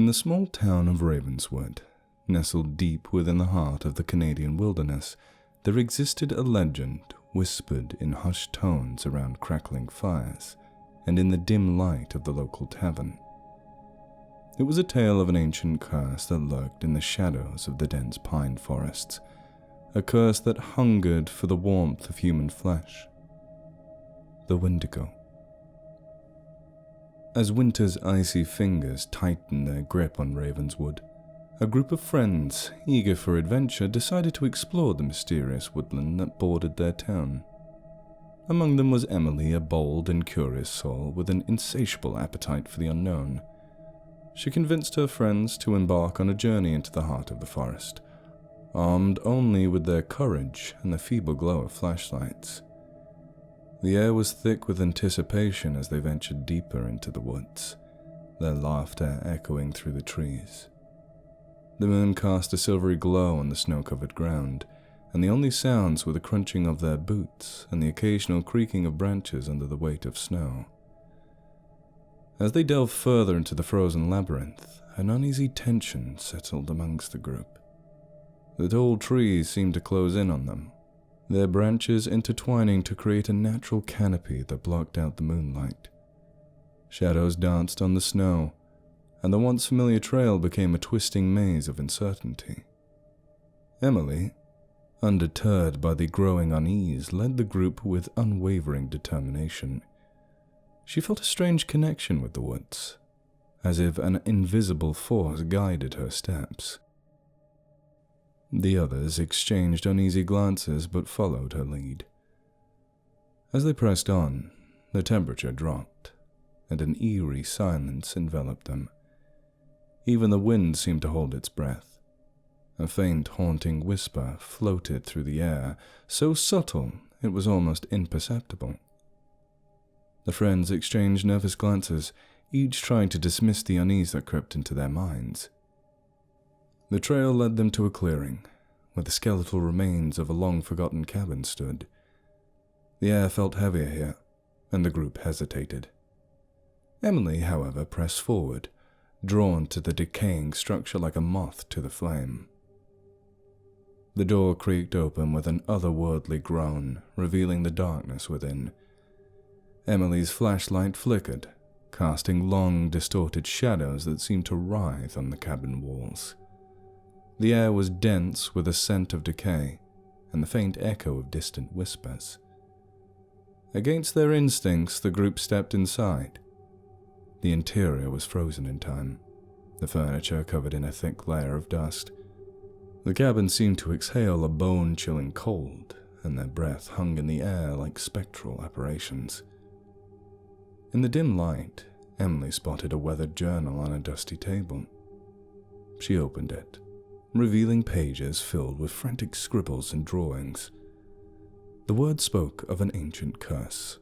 In the small town of Ravenswood, nestled deep within the heart of the Canadian wilderness, there existed a legend whispered in hushed tones around crackling fires and in the dim light of the local tavern. It was a tale of an ancient curse that lurked in the shadows of the dense pine forests, a curse that hungered for the warmth of human flesh. The wendigo. As winter's icy fingers tightened their grip on Ravenswood, a group of friends, eager for adventure, decided to explore the mysterious woodland that bordered their town. Among them was Emily, a bold and curious soul with an insatiable appetite for the unknown. She convinced her friends to embark on a journey into the heart of the forest, armed only with their courage and the feeble glow of flashlights. The air was thick with anticipation as they ventured deeper into the woods, their laughter echoing through the trees. The moon cast a silvery glow on the snow-covered ground, and the only sounds were the crunching of their boots and the occasional creaking of branches under the weight of snow. As they delved further into the frozen labyrinth, an uneasy tension settled amongst the group. The tall trees seemed to close in on them, their branches intertwining to create a natural canopy that blocked out the moonlight. Shadows danced on the snow, and the once familiar trail became a twisting maze of uncertainty. Emily, undeterred by the growing unease, led the group with unwavering determination. She felt a strange connection with the woods, as if an invisible force guided her steps. The others exchanged uneasy glances but followed her lead. As they pressed on, the temperature dropped, and an eerie silence enveloped them. Even the wind seemed to hold its breath. A faint, haunting whisper floated through the air, so subtle it was almost imperceptible. The friends exchanged nervous glances, each trying to dismiss the unease that crept into their minds. The trail led them to a clearing, where the skeletal remains of a long-forgotten cabin stood. The air felt heavier here, and the group hesitated. Emily, however, pressed forward, drawn to the decaying structure like a moth to the flame. The door creaked open with an otherworldly groan, revealing the darkness within. Emily's flashlight flickered, casting long, distorted shadows that seemed to writhe on the cabin walls. The air was dense with a scent of decay and the faint echo of distant whispers. Against their instincts, the group stepped inside. The interior was frozen in time, the furniture covered in a thick layer of dust. The cabin seemed to exhale a bone-chilling cold, and their breath hung in the air like spectral apparitions. In the dim light, Emily spotted a weathered journal on a dusty table. She opened it, revealing pages filled with frantic scribbles and drawings. The words spoke of an ancient curse,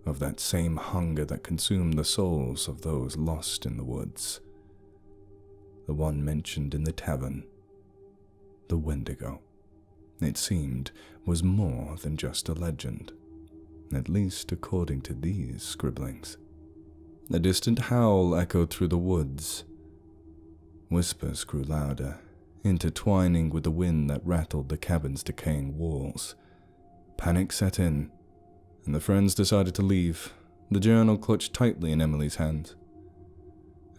of that same hunger that consumed the souls of those lost in the woods. The one mentioned in the tavern, the wendigo, it seemed, was more than just a legend, at least according to these scribblings. A distant howl echoed through the woods. Whispers grew louder, intertwining with the wind that rattled the cabin's decaying walls. Panic set in, and the friends decided to leave, the journal clutched tightly in Emily's hand.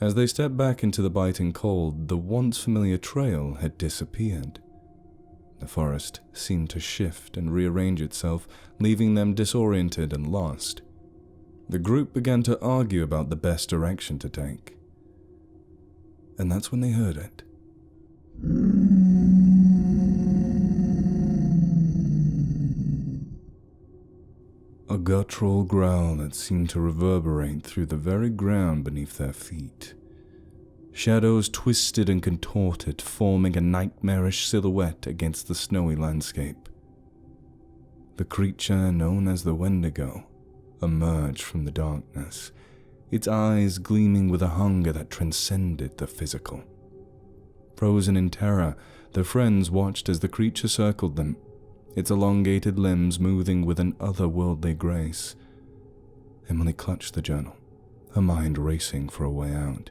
As they stepped back into the biting cold, the once familiar trail had disappeared. The forest seemed to shift and rearrange itself, leaving them disoriented and lost. The group began to argue about the best direction to take. And that's when they heard it. A guttural growl that seemed to reverberate through the very ground beneath their feet. Shadows twisted and contorted, forming a nightmarish silhouette against the snowy landscape. The creature known as the wendigo emerged from the darkness, its eyes gleaming with a hunger that transcended the physical. Frozen in terror, the friends watched as the creature circled them, its elongated limbs moving with an otherworldly grace. Emily clutched the journal, her mind racing for a way out.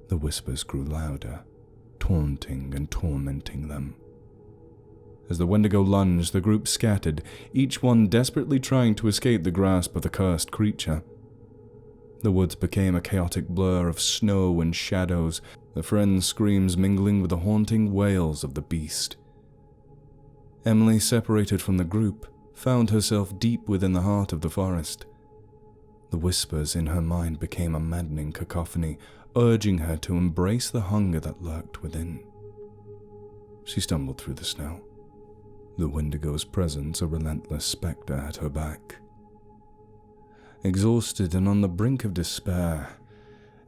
The whispers grew louder, taunting and tormenting them. As the wendigo lunged, the group scattered, each one desperately trying to escape the grasp of the cursed creature. The woods became a chaotic blur of snow and shadows, the friends' screams mingling with the haunting wails of the beast. Emily, separated from the group, found herself deep within the heart of the forest. The whispers in her mind became a maddening cacophony, urging her to embrace the hunger that lurked within. She stumbled through the snow, the wendigo's presence a relentless spectre at her back. Exhausted and on the brink of despair,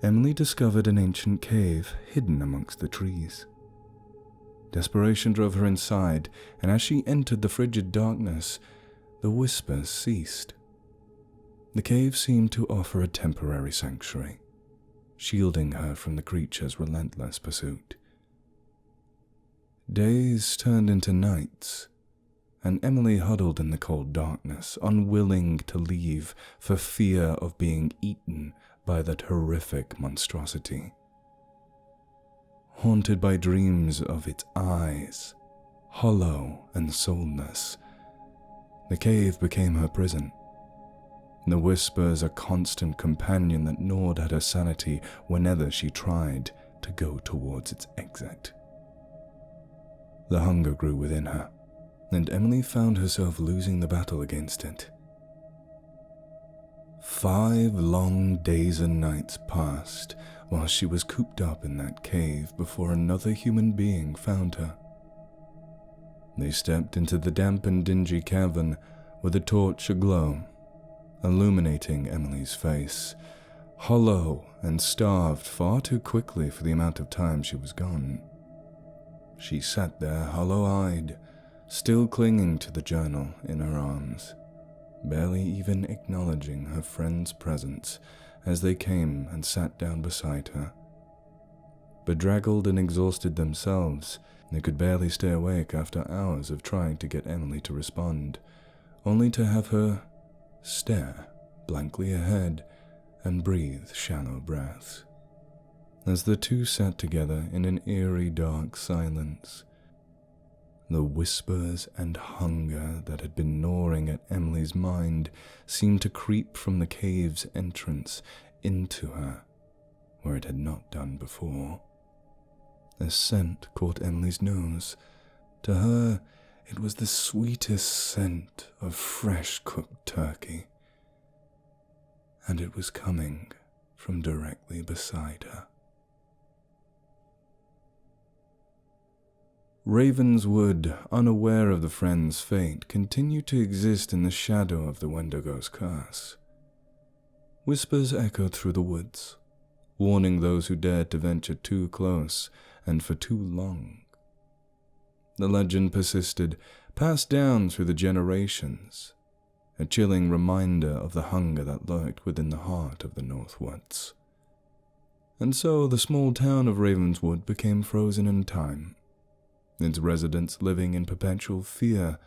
Emily discovered an ancient cave hidden amongst the trees. Desperation drove her inside, and as she entered the frigid darkness, the whispers ceased. The cave seemed to offer a temporary sanctuary, shielding her from the creature's relentless pursuit. Days turned into nights, and Emily huddled in the cold darkness, unwilling to leave for fear of being eaten by that horrific monstrosity. Haunted by dreams of its eyes, hollow and soulless, the cave became her prison. The whispers a constant companion that gnawed at her sanity whenever she tried to go towards its exit. The hunger grew within her, and Emily found herself losing the battle against it. 5 long days and nights passed while she was cooped up in that cave before another human being found her. They stepped into the damp and dingy cavern with a torch aglow, illuminating Emily's face, hollow and starved far too quickly for the amount of time she was gone. She sat there hollow-eyed, still clinging to the journal in her arms, barely even acknowledging her friend's presence as they came and sat down beside her. Bedraggled and exhausted themselves, they could barely stay awake after hours of trying to get Emily to respond, only to have her stare blankly ahead and breathe shallow breaths. As the two sat together in an eerie dark silence, the whispers and hunger that had been gnawing at Emily's mind seemed to creep from the cave's entrance into her, where it had not done before. A scent caught Emily's nose. To her, it was the sweetest scent of fresh cooked turkey, and it was coming from directly beside her. Ravenswood, unaware of the friend's fate, continued to exist in the shadow of the wendigo's curse. Whispers echoed through the woods, warning those who dared to venture too close and for too long. The legend persisted, passed down through the generations, a chilling reminder of the hunger that lurked within the heart of the Northwoods. And so the small town of Ravenswood became frozen in time, its residents living in perpetual fear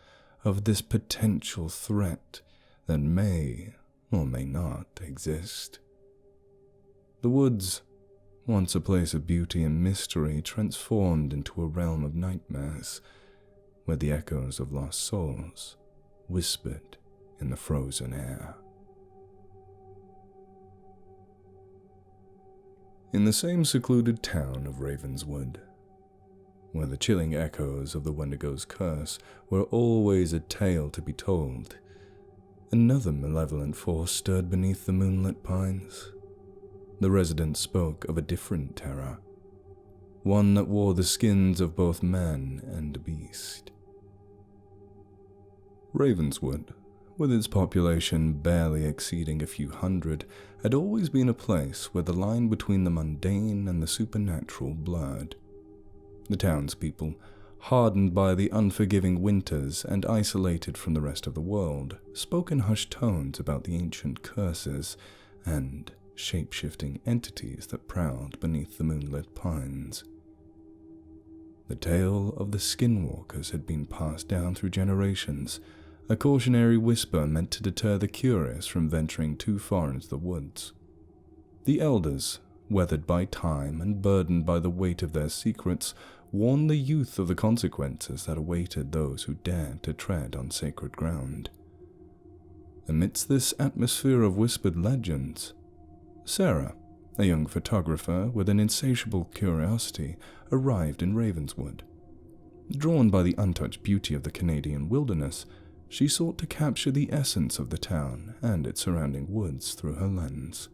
of this potential threat that may or may not exist. The woods, once a place of beauty and mystery, transformed into a realm of nightmares, where the echoes of lost souls whispered in the frozen air. In the same secluded town of Ravenswood, where the chilling echoes of the wendigo's curse were always a tale to be told, another malevolent force stirred beneath the moonlit pines. The residents spoke of a different terror, one that wore the skins of both man and beast. Ravenswood, with its population barely exceeding a few hundred, had always been a place where the line between the mundane and the supernatural blurred. The townspeople, hardened by the unforgiving winters and isolated from the rest of the world, spoke in hushed tones about the ancient curses and shape-shifting entities that prowled beneath the moonlit pines. The tale of the skinwalkers had been passed down through generations, a cautionary whisper meant to deter the curious from venturing too far into the woods. The elders, weathered by time and burdened by the weight of their secrets, warned the youth of the consequences that awaited those who dared to tread on sacred ground. Amidst this atmosphere of whispered legends, Sarah, a young photographer with an insatiable curiosity, arrived in Ravenswood. Drawn by the untouched beauty of the Canadian wilderness, she sought to capture the essence of the town and its surrounding woods through her lens.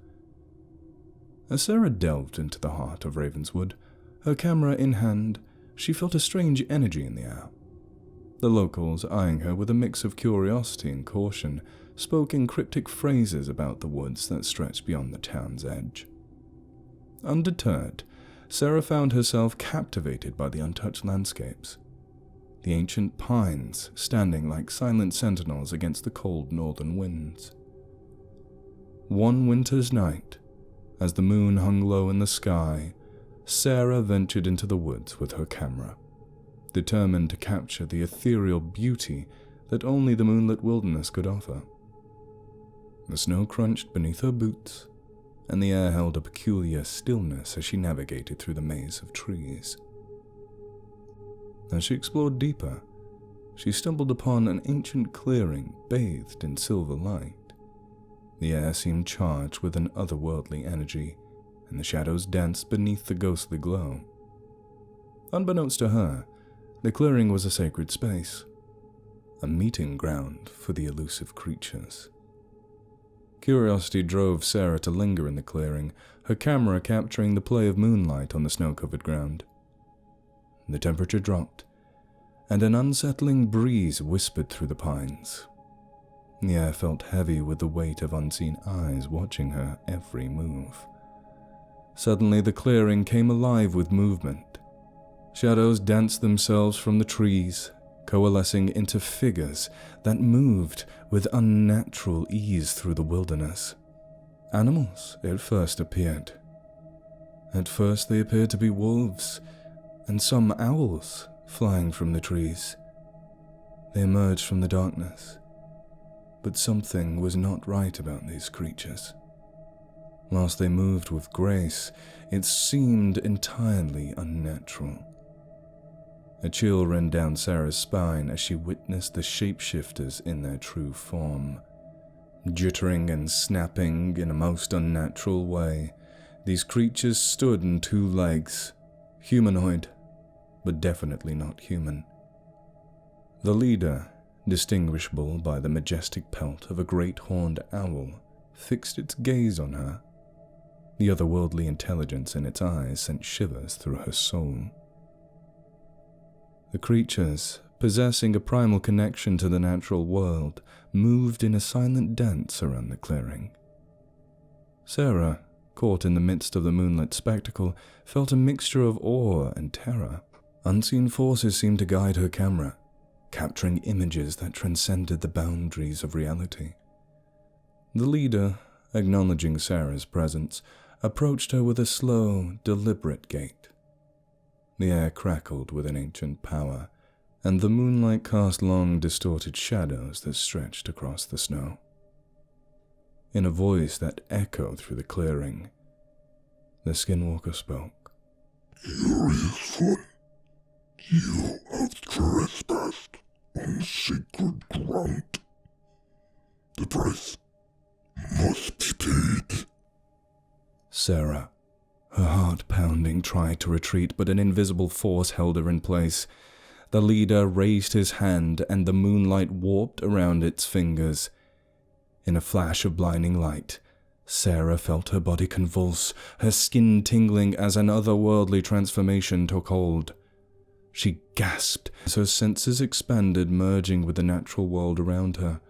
As Sarah delved into the heart of Ravenswood, her camera in hand, she felt a strange energy in the air. The locals, eyeing her with a mix of curiosity and caution, spoke in cryptic phrases about the woods that stretched beyond the town's edge. Undeterred, Sarah found herself captivated by the untouched landscapes. The ancient pines standing like silent sentinels against the cold northern winds. One winter's night, as the moon hung low in the sky, Sarah ventured into the woods with her camera, determined to capture the ethereal beauty that only the moonlit wilderness could offer. The snow crunched beneath her boots, and the air held a peculiar stillness as she navigated through the maze of trees. As she explored deeper, she stumbled upon an ancient clearing bathed in silver light. The air seemed charged with an otherworldly energy, and the shadows danced beneath the ghostly glow. Unbeknownst to her, the clearing was a sacred space, a meeting ground for the elusive creatures. Curiosity drove Sarah to linger in the clearing, her camera capturing the play of moonlight on the snow-covered ground. The temperature dropped, and an unsettling breeze whispered through the pines. The air felt heavy with the weight of unseen eyes watching her every move. Suddenly the clearing came alive with movement. Shadows danced themselves from the trees, coalescing into figures that moved with unnatural ease through the wilderness. Animals, it first appeared. At first they appeared to be wolves, and some owls flying from the trees. They emerged from the darkness, but something was not right about these creatures. Whilst they moved with grace, it seemed entirely unnatural. A chill ran down Sarah's spine as she witnessed the shapeshifters in their true form. Jittering and snapping in a most unnatural way, these creatures stood on two legs, humanoid, but definitely not human. The leader, distinguishable by the majestic pelt of a great horned owl, fixed its gaze on her. The otherworldly intelligence in its eyes sent shivers through her soul. The creatures, possessing a primal connection to the natural world, moved in a silent dance around the clearing. Sarah, caught in the midst of the moonlit spectacle, felt a mixture of awe and terror. Unseen forces seemed to guide her camera, capturing images that transcended the boundaries of reality. The leader, acknowledging Sarah's presence, approached her with a slow, deliberate gait. The air crackled with an ancient power, and the moonlight cast long, distorted shadows that stretched across the snow. In a voice that echoed through the clearing, the skinwalker spoke. "Curious one, you have trespassed on sacred ground. The price must be paid." Sarah, her heart pounding, tried to retreat, but an invisible force held her in place. The leader raised his hand, and the moonlight warped around its fingers. In a flash of blinding light, Sarah felt her body convulse, her skin tingling as an otherworldly transformation took hold. She gasped as her senses expanded, merging with the natural world around her.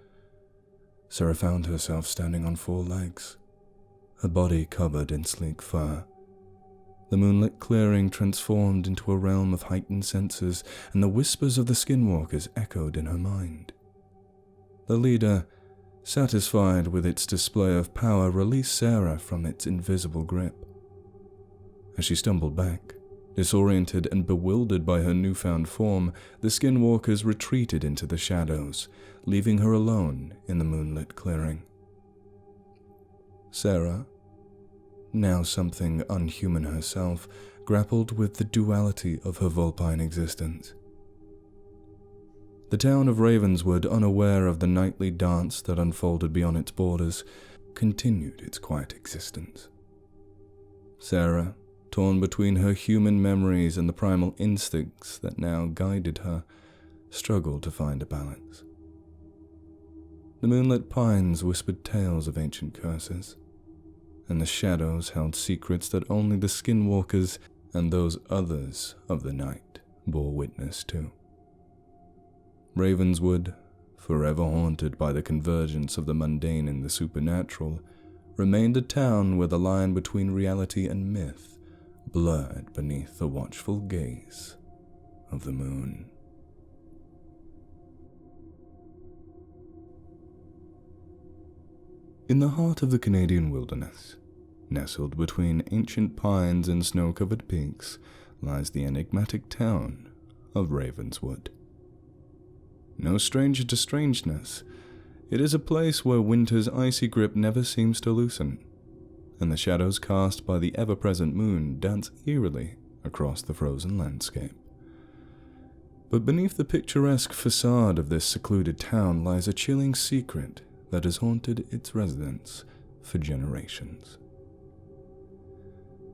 Sarah found herself standing on 4 legs, her body covered in sleek fur. The moonlit clearing transformed into a realm of heightened senses, and the whispers of the skinwalkers echoed in her mind. The leader, satisfied with its display of power, released Sarah from its invisible grip. As she stumbled back, disoriented and bewildered by her newfound form, the skinwalkers retreated into the shadows, leaving her alone in the moonlit clearing. Sarah, now something unhuman herself, grappled with the duality of her vulpine existence. The town of Ravenswood, unaware of the nightly dance that unfolded beyond its borders, continued its quiet existence. Sarah, torn between her human memories and the primal instincts that now guided her, struggled to find a balance. The moonlit pines whispered tales of ancient curses, and the shadows held secrets that only the skinwalkers and those others of the night bore witness to. Ravenswood, forever haunted by the convergence of the mundane and the supernatural, remained a town where the line between reality and myth blurred beneath the watchful gaze of the moon. In the heart of the Canadian wilderness, nestled between ancient pines and snow-covered peaks, lies the enigmatic town of Ravenswood. No stranger to strangeness, it is a place where winter's icy grip never seems to loosen, and the shadows cast by the ever-present moon dance eerily across the frozen landscape. But beneath the picturesque facade of this secluded town lies a chilling secret that has haunted its residents for generations.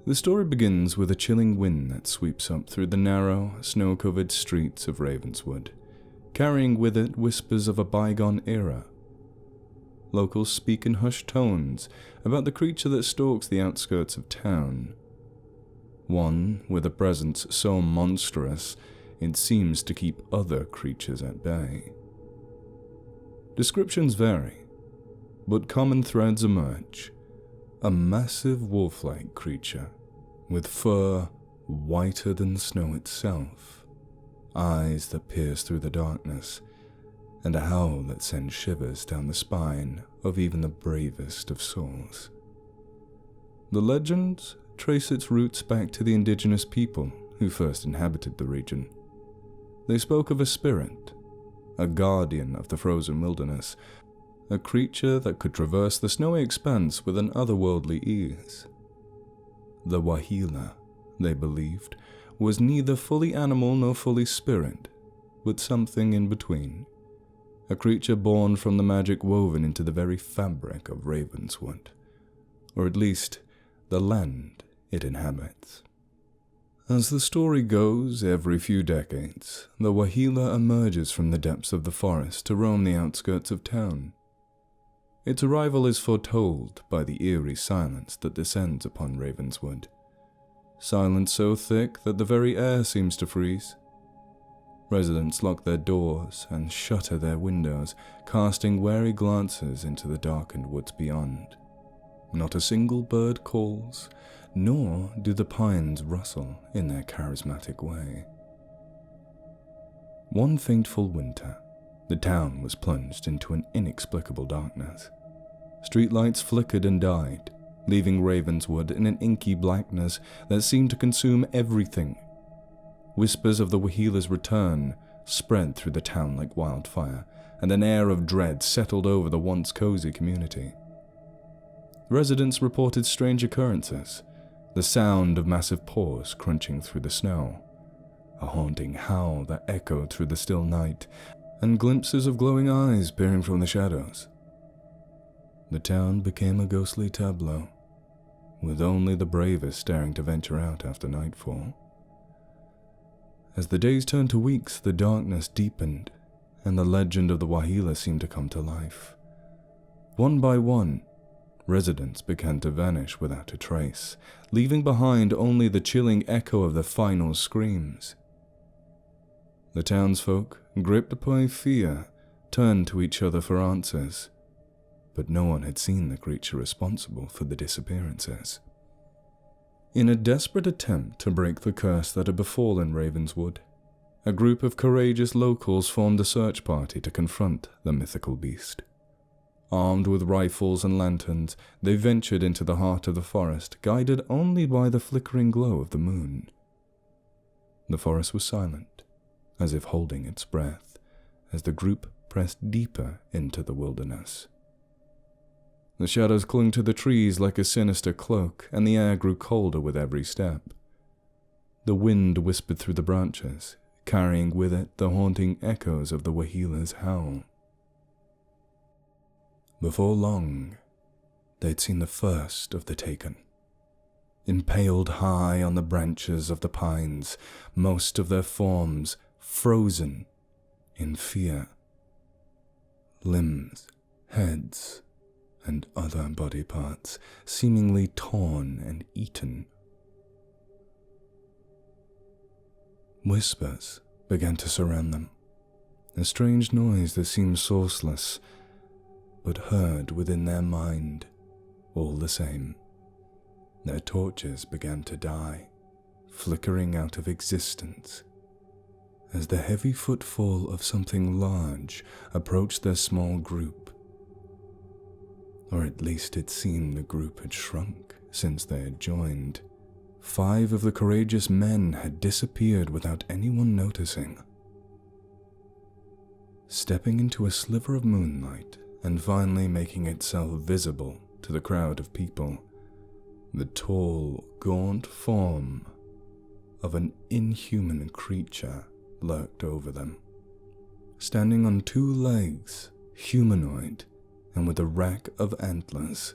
The story begins with a chilling wind that sweeps up through the narrow, snow-covered streets of Ravenswood, carrying with it whispers of a bygone era. Locals speak in hushed tones about the creature that stalks the outskirts of town. One with a presence so monstrous it seems to keep other creatures at bay. Descriptions vary, but common threads emerge. A massive wolf-like creature with fur whiter than snow itself, eyes that pierce through the darkness, and a howl that sends shivers down the spine of even the bravest of souls. The legends trace its roots back to the indigenous people who first inhabited the region. They spoke of a spirit, a guardian of the frozen wilderness, a creature that could traverse the snowy expanse with an otherworldly ease. The wahila, they believed, was neither fully animal nor fully spirit, but something in between, a creature born from the magic woven into the very fabric of Ravenswood, or at least the land it inhabits. As the story goes, every few decades, the wahila emerges from the depths of the forest to roam the outskirts of town. Its arrival is foretold by the eerie silence that descends upon Ravenswood. Silence so thick that the very air seems to freeze. Residents lock their doors and shutter their windows, casting wary glances into the darkened woods beyond. Not a single bird calls, nor do the pines rustle in their charismatic way. One fateful winter, the town was plunged into an inexplicable darkness. Streetlights flickered and died, leaving Ravenswood in an inky blackness that seemed to consume everything. Whispers of the wahila's return spread through the town like wildfire, and an air of dread settled over the once cozy community. Residents reported strange occurrences, the sound of massive paws crunching through the snow, a haunting howl that echoed through the still night, and glimpses of glowing eyes peering from the shadows. The town became a ghostly tableau, with only the bravest daring to venture out after nightfall. As the days turned to weeks, the darkness deepened, and the legend of the wahila seemed to come to life. One by one, residents began to vanish without a trace, leaving behind only the chilling echo of their final screams. The townsfolk, gripped by fear, turned to each other for answers, but no one had seen the creature responsible for the disappearances. In a desperate attempt to break the curse that had befallen Ravenswood, a group of courageous locals formed a search party to confront the mythical beast. Armed with rifles and lanterns, they ventured into the heart of the forest, guided only by the flickering glow of the moon. The forest was silent, as if holding its breath, as the group pressed deeper into the wilderness. The shadows clung to the trees like a sinister cloak, and the air grew colder with every step. The wind whispered through the branches, carrying with it the haunting echoes of the wahila's howl. Before long, they'd seen the first of the taken. Impaled high on the branches of the pines, most of their forms frozen in fear. Limbs, heads, and other body parts seemingly torn and eaten. Whispers began to surround them, a strange noise that seemed sourceless, but heard within their mind all the same. Their torches began to die, flickering out of existence, as the heavy footfall of something large approached their small group. Or at least it seemed the group had shrunk since they had joined. 5 of the courageous men had disappeared without anyone noticing. Stepping into a sliver of moonlight and finally making itself visible to the crowd of people, the tall, gaunt form of an inhuman creature lurked over them. Standing on 2 legs, humanoid, and with a rack of antlers,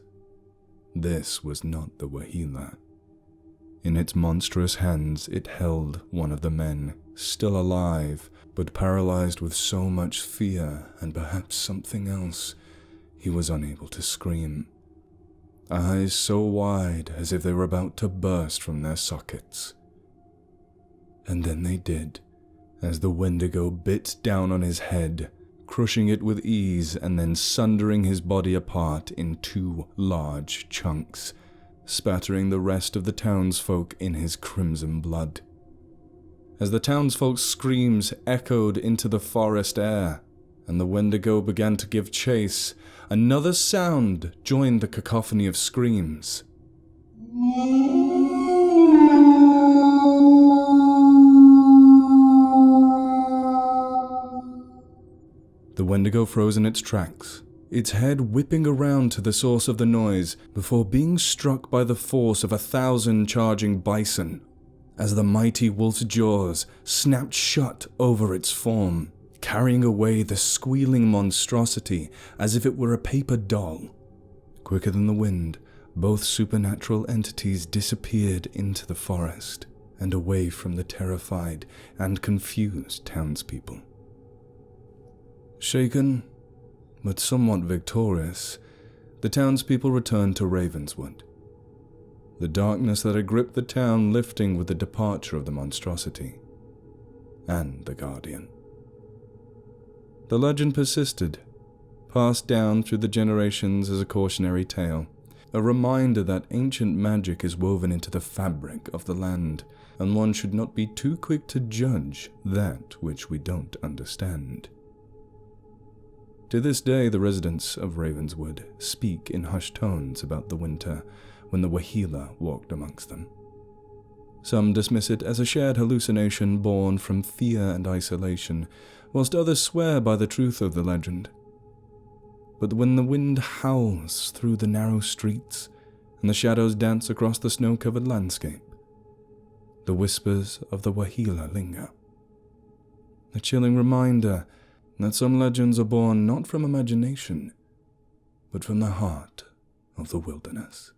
this was not the wahila. In its monstrous hands it held one of the men, still alive, but paralyzed with so much fear and perhaps something else, he was unable to scream. Eyes so wide as if they were about to burst from their sockets. And then they did, as the wendigo bit down on his head, crushing it with ease and then sundering his body apart in 2 large chunks, spattering the rest of the townsfolk in his crimson blood. As the townsfolk's screams echoed into the forest air, and the wendigo began to give chase, another sound joined the cacophony of screams. The wendigo froze in its tracks, its head whipping around to the source of the noise before being struck by the force of 1,000 charging bison, as the mighty wolf's jaws snapped shut over its form, carrying away the squealing monstrosity as if it were a paper doll. Quicker than the wind, both supernatural entities disappeared into the forest and away from the terrified and confused townspeople. Shaken, but somewhat victorious, the townspeople returned to Ravenswood, the darkness that had gripped the town lifting with the departure of the monstrosity and the Guardian. The legend persisted, passed down through the generations as a cautionary tale, a reminder that ancient magic is woven into the fabric of the land, and one should not be too quick to judge that which we don't understand. To this day, the residents of Ravenswood speak in hushed tones about the winter when the wahila walked amongst them. Some dismiss it as a shared hallucination born from fear and isolation, whilst others swear by the truth of the legend. But when the wind howls through the narrow streets and the shadows dance across the snow-covered landscape, the whispers of the wahila linger. A chilling reminder that some legends are born not from imagination, but from the heart of the wilderness.